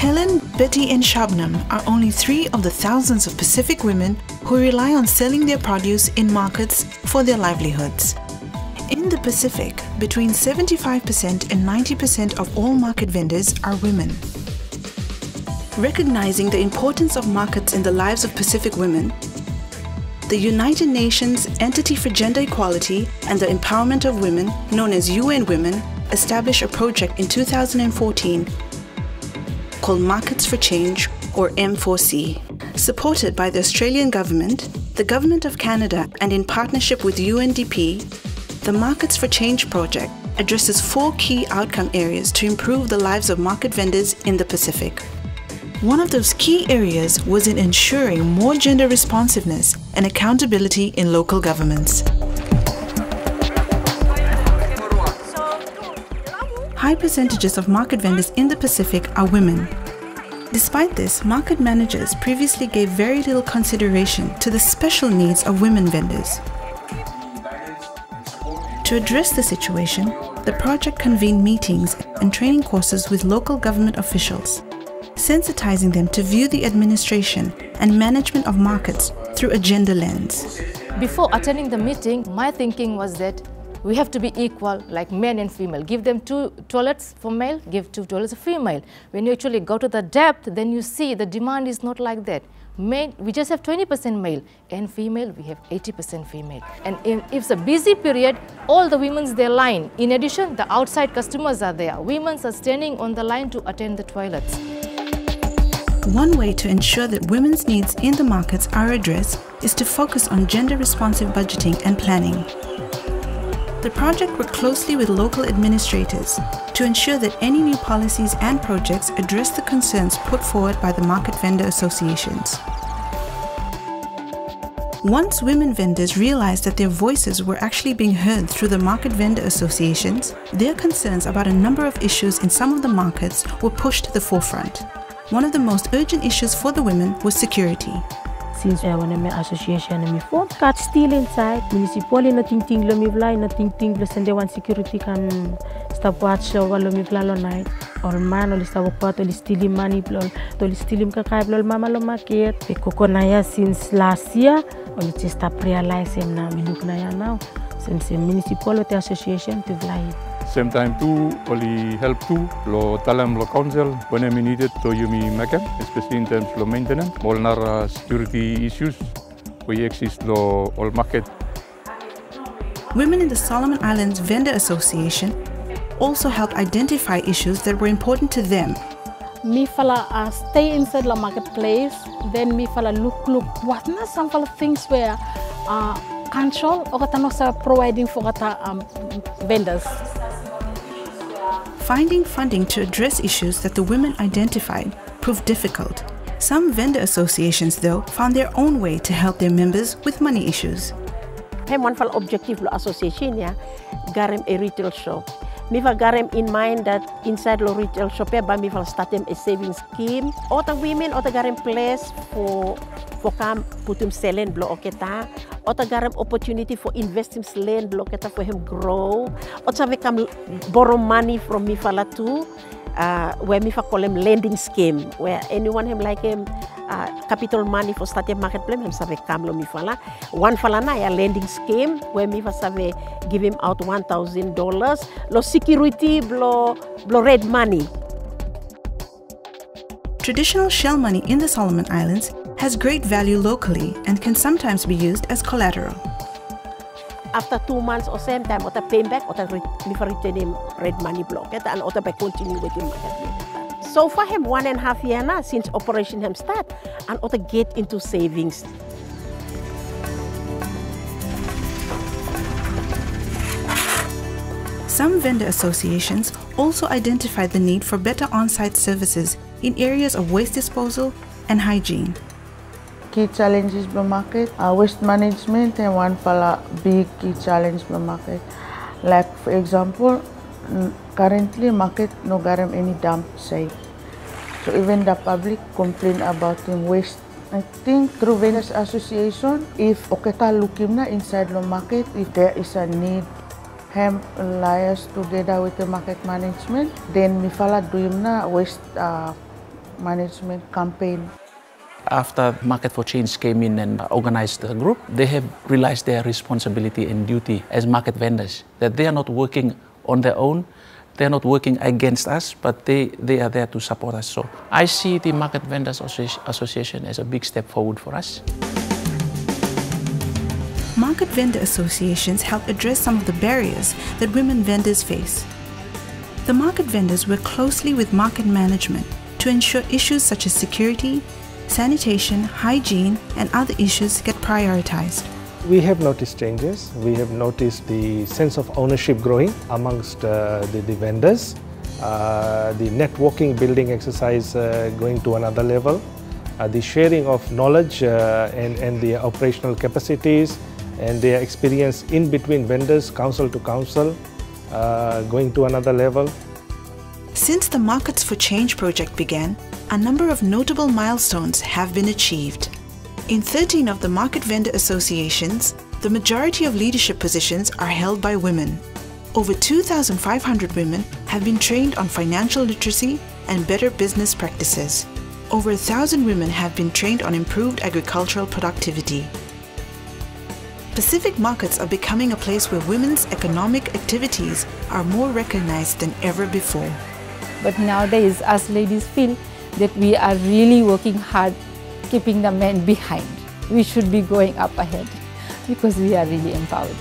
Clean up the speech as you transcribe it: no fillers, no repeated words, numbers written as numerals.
Helen, Betty and Shabnam are only 3 of the thousands of Pacific women who rely on selling their produce in markets for their livelihoods. In the Pacific, between 75% and 90% of all market vendors are women. Recognizing the importance of markets in the lives of Pacific women, the United Nations Entity for Gender Equality and the Empowerment of Women, known as UN Women, established a project in 2014 called Markets for Change, or M4C. Supported by the Australian Government, the Government of Canada, and in partnership with UNDP, the Markets for Change project addresses 4 key outcome areas to improve the lives of market vendors in the Pacific. One of those key areas was in ensuring more gender responsiveness and accountability in local governments. High percentages of market vendors in the Pacific are women. Despite this, market managers previously gave very little consideration to the special needs of women vendors. To address the situation, the project convened meetings and training courses with local government officials, sensitizing them to view the administration and management of markets through a gender lens. Before attending the meeting, my thinking was that we have to be equal, like men and female. Give them 2 toilets for male, give 2 toilets for female. When you actually go to the depth, then you see the demand is not like that. Male, we just have 20% male, and female, we have 80% female. And if it's a busy period, all the women's their line. In addition, the outside customers are there. Women are standing on the line to attend the toilets. One way to ensure that women's needs in the markets are addressed is to focus on gender-responsive budgeting and planning. The project worked closely with local administrators to ensure that any new policies and projects address the concerns put forward by the market vendor associations. Once women vendors realized that their voices were actually being heard through the market vendor associations, their concerns about a number of issues in some of the markets were pushed to the forefront. One of the most urgent issues for the women was security. Since when my association me form, cat still inside. Municipal na ting lo mi vla na ting plus and one security can stop watch lo mi vla lo night. Or man oli stop pot oli steal money lo oli steal kakai lo mama lo market. Pe kokonaya since last year oli just stop realize him na mi look na ya now. Since municipal the association to vla. Same time too, only help too, lo talam lo council when I needed to you me make, especially in terms of maintenance, all nar security issues, we exist lo all market. Women in the Solomon Islands Vendor Association also helped identify issues that were important to them. Me fala stay inside the marketplace, then me fala look, what are some of the things where control or providing for vendors. Finding funding to address issues that the women identified proved difficult. Some vendor associations, though, found their own way to help their members with money issues. One of the objectives of the association is to a retail shop. We have in mind that inside the retail shop, we will start a savings scheme. Other women, other place for put him selling block kita. Other opportunity for investing land block kita for him grow. Other we can borrow money from me fala too. Where me call him lending scheme, where anyone him like him capital money for starting marketplace him save kamlo mi fala. One fala na a lending scheme where me save give him out $1,000. Lo security blow red money. Traditional shell money in the Solomon Islands has great value locally and can sometimes be used as collateral. After 2 months or same time, or pay back, or return him red money block, and or continue with him. So for him 1.5 years now since operation him start, and or get into savings. Some vendor associations also identified the need for better on-site services in areas of waste disposal and hygiene. Key challenges in the market, waste management and one pala big key challenge in the market. Like for example, currently market no garam any dump site. So even the public complain about the waste. I think through vendors association, if oketa looking na inside the market, if there is a need, hem liaise together with the market management, then mi fala do na waste management campaign. After Market for Change came in and organized the group, they have realized their responsibility and duty as market vendors, that they are not working on their own, they are not working against us, but they are there to support us. So I see the Market Vendors Association as a big step forward for us. Market vendor associations help address some of the barriers that women vendors face. The market vendors work closely with market management to ensure issues such as security, sanitation, hygiene, and other issues get prioritized. We have noticed changes. We have noticed the sense of ownership growing amongst the vendors, the networking building exercise going to another level, the sharing of knowledge and the operational capacities and their experience in between vendors, council to council, going to another level. Since the Markets for Change project began, a number of notable milestones have been achieved. In 13 of the market vendor associations, the majority of leadership positions are held by women. Over 2,500 women have been trained on financial literacy and better business practices. Over 1,000 women have been trained on improved agricultural productivity. Pacific markets are becoming a place where women's economic activities are more recognized than ever before. But nowadays, us ladies feel that we are really working hard, keeping the men behind. We should be going up ahead because we are really empowered.